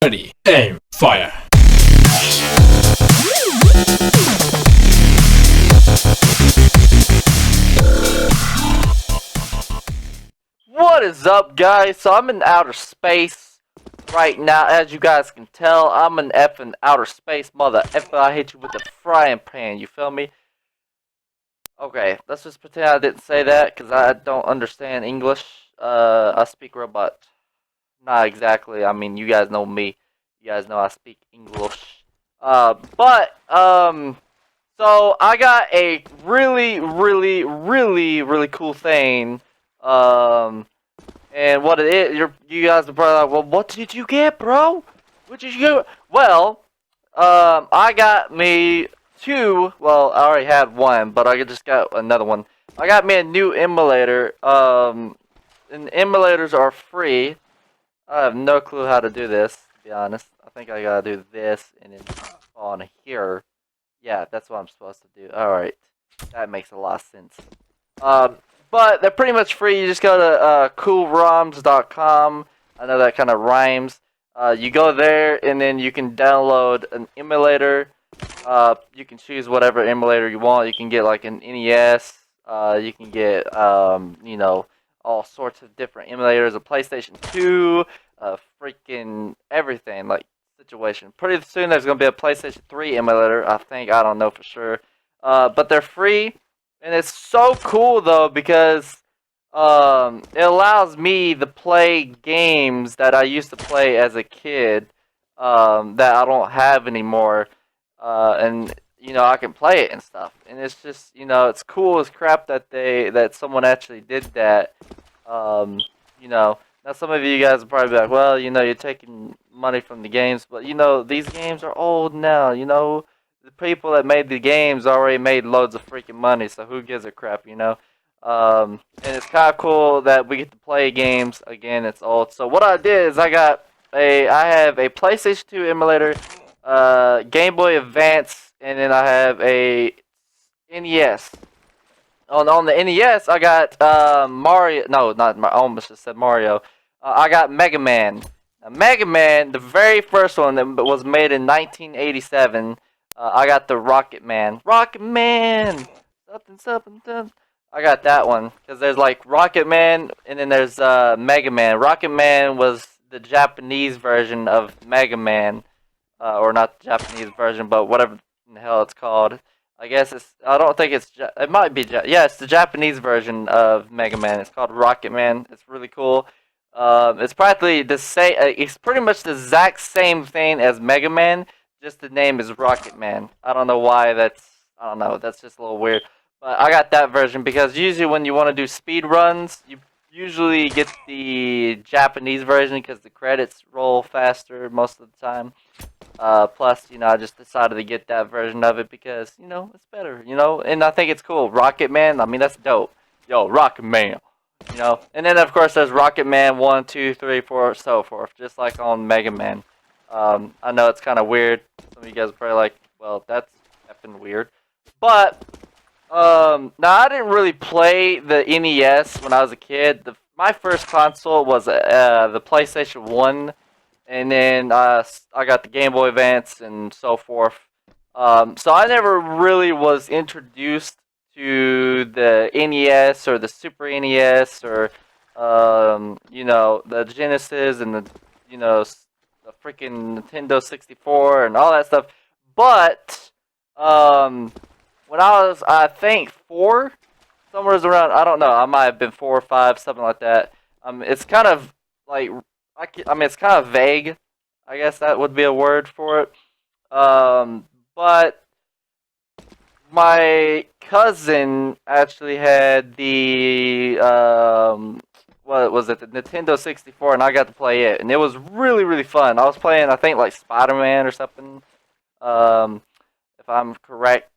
Ready, aim, fire. What is up, guys? So I'm in outer space right now. As you guys can tell, I'm in effing outer space, mother effer. I hit you with the frying pan. You feel me? Okay, let's just pretend I didn't say that because I don't understand English. I speak robot. Not exactly. I mean, you guys know me. You guys know I speak English. So I got a really cool thing. And what it is, you guys are probably like, well, what did you get, bro? What did you get? Well, I got me two. Well, I already had one, but I just got another one. I got me a new emulator. And emulators are free. I have no clue how to do this, to be honest. I think I gotta do this and then on here. Yeah, that's what I'm supposed to do. Alright. That makes a lot of sense. But they're pretty much free. You just go to coolroms.com. I know that kind of rhymes. You go there and then you can download an emulator. You can choose whatever emulator you want. You can get like an NES. You can get, you know, all sorts of different emulators. A PlayStation 2. Freaking everything. Like, situation. Pretty soon there's going to be a PlayStation 3 emulator. I think. I don't know for sure. But they're free. And it's so cool though because it allows me to play games that I used to play as a kid that I don't have anymore, and you know I can play it and stuff. And it's just it's cool as crap that someone actually did that. You know now some of you guys will probably be like, well, you're taking money from the games, but these games are old now. The people that made the games already made loads of freaking money, so who gives a crap, and it's kind of cool that we get to play games again. It's old. So what I did is I have a PlayStation 2 emulator, Game Boy Advance, and then I have a NES. On the NES, I got Mario. No, not Mario. I almost just said Mario. I got Mega Man. Now, Mega Man, the very first one that was made in 1987. I got the Rocket Man. Rocket Man! Something. I got that one. Because there's like Rocket Man, and then there's Mega Man. Rocket Man was the Japanese version of Mega Man. Or not the Japanese version, but whatever the hell it's called. I guess it's. I don't think it's. It might be. Yeah, it's the Japanese version of Mega Man. It's called Rocket Man. It's really cool. It's practically the same. It's pretty much the exact same thing as Mega Man. Just the name is Rocket Man. I don't know why that's. I don't know. That's just a little weird. But I got that version because usually when you want to do speed runs, you usually get the Japanese version because the credits roll faster most of the time. Plus, I just decided to get that version of it because, it's better, and I think it's cool. Rocket Man, I mean, that's dope. Yo, Rocket Man, And then, of course, there's Rocket Man 1, 2, 3, 4, so forth, just like on Mega Man. I know it's kind of weird. Some of you guys are probably like, well, that's effing weird. But, now, I didn't really play the NES when I was a kid. My first console was the PlayStation 1. And then I got the Game Boy Advance and so forth. So I never really was introduced to the NES or the Super NES or the Genesis and the freaking Nintendo 64 and all that stuff. But when I was, I think, 4, somewhere around, I don't know, I might have been 4 or 5, something like that. It's kind of like, I mean, it's kind of vague. I guess that would be a word for it. But my cousin actually had the what was it? The Nintendo 64, and I got to play it, and it was really fun. I was playing, I think, like Spider-Man or something, if I'm correct.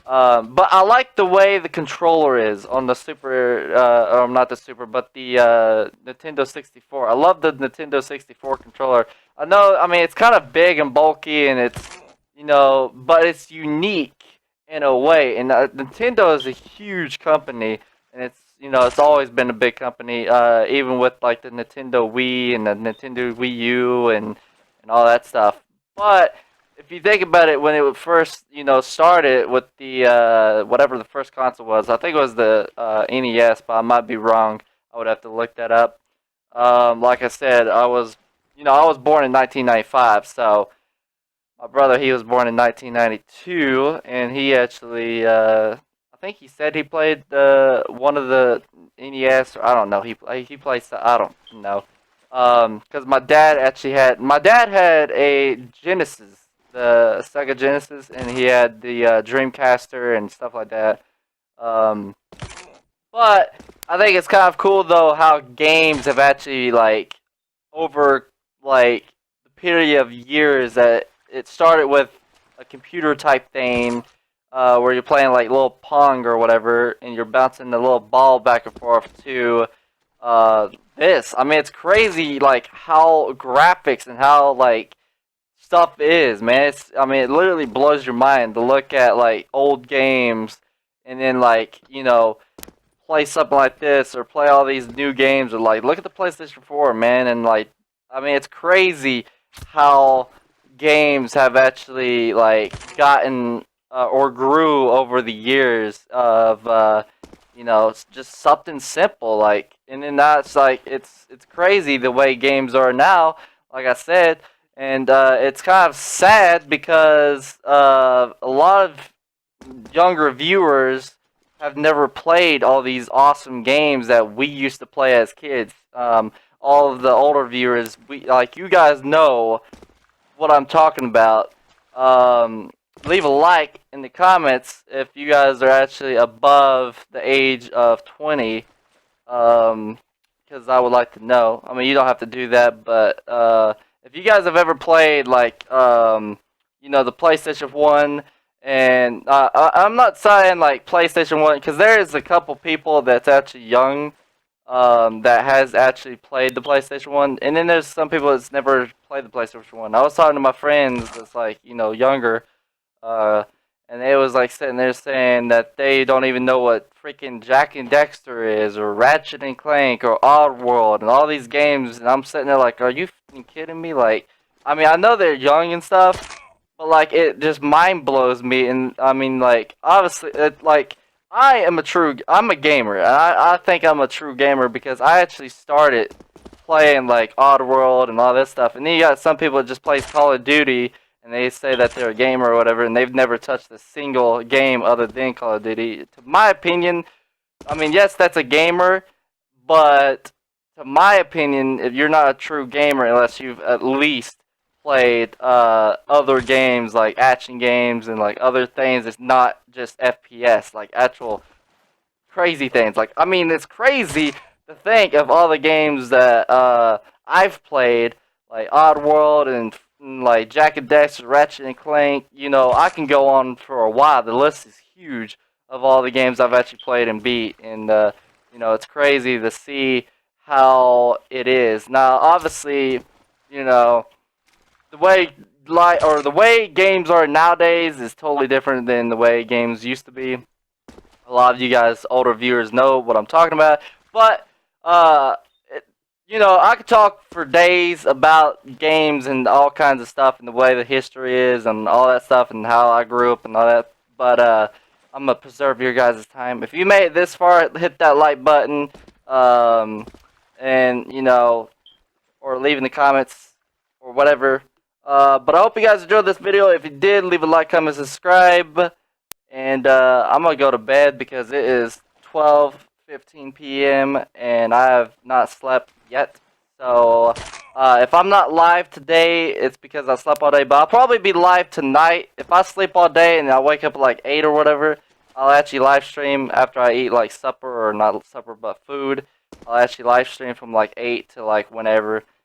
But I like the way the controller is on the Super, or not the Super, but the Nintendo 64. I love the Nintendo 64 controller. I know, I mean, it's kind of big and bulky, and it's, but it's unique in a way. And Nintendo is a huge company, and it's always been a big company, even with like the Nintendo Wii and the Nintendo Wii U and and all that stuff. But if you think about it, when it first, started with the whatever the first console was, I think it was the NES, but I might be wrong. I would have to look that up. Like I said, I was born in 1995, so my brother, he was born in 1992, and he actually, I think he said he played one of the NES, or I don't know. He plays, I don't know. Because my dad had a Genesis, the Sega Genesis, and he had the Dreamcaster and stuff like that. Um, but I think it's kind of cool though how games have actually over the period of years that it started with a computer type thing where you're playing like little pong or whatever and you're bouncing the little ball back and forth to this. I mean, it's crazy like how graphics and how stuff is, man. I mean, it literally blows your mind to look at like old games and then play something like this or play all these new games or like look at the PlayStation 4, man, and I mean it's crazy how games have actually gotten or grew over the years of it's just something simple and then that's it's crazy the way games are now, like I said, and it's kind of sad because a lot of younger viewers have never played all these awesome games that we used to play as kids. All of the older viewers, you guys know what I'm talking about. Um, Leave a like in the comments if you guys are actually above the age of 20, because I would like to know. I mean, you don't have to do that, but if you guys have ever played the PlayStation 1, and I'm not saying like PlayStation 1, because there is a couple people that's actually young that has actually played the PlayStation 1, and then there's some people that's never played the PlayStation 1. I was talking to my friends that's younger, uh, and they was sitting there saying that they don't even know what freaking Jack and Dexter is, or Ratchet and Clank, or Oddworld, and all these games. And I'm sitting there like, are you fucking kidding me? I mean, I know they're young and stuff, but it just mind blows me. And I mean, obviously, I'm a gamer. And I think I'm a true gamer because I actually started playing Oddworld and all this stuff. And then you got some people that just plays Call of Duty and they say that they're a gamer or whatever, and they've never touched a single game other than Call of Duty. To my opinion, I mean, yes, that's a gamer, but to my opinion, if you're not a true gamer unless you've at least played other games like action games and other things, it's not just FPS, like actual crazy things. I mean, it's crazy to think of all the games that I've played, like Oddworld and Jack and Dexter, Ratchet and Clank. I can go on for a while. The list is huge of all the games I've actually played and beat, and it's crazy to see how it is. Now, obviously, you know, the way the way games are nowadays is totally different than the way games used to be. A lot of you guys, older viewers, know what I'm talking about. But, it, I could talk for days about games and all kinds of stuff and the way the history is and all that stuff and how I grew up and all that. But I'm going to preserve your guys' time. If you made it this far, hit that like button. And, or leave in the comments or whatever. But I hope you guys enjoyed this video. If you did, leave a like, comment, subscribe. And I'm going to go to bed because it is 12:15 p.m. and I have not slept yet. So if I'm not live today, it's because I slept all day. But I'll probably be live tonight. If I sleep all day and I wake up at 8 or whatever, I'll actually live stream after I eat supper, or not supper but food. I'll actually live stream from 8 to whenever.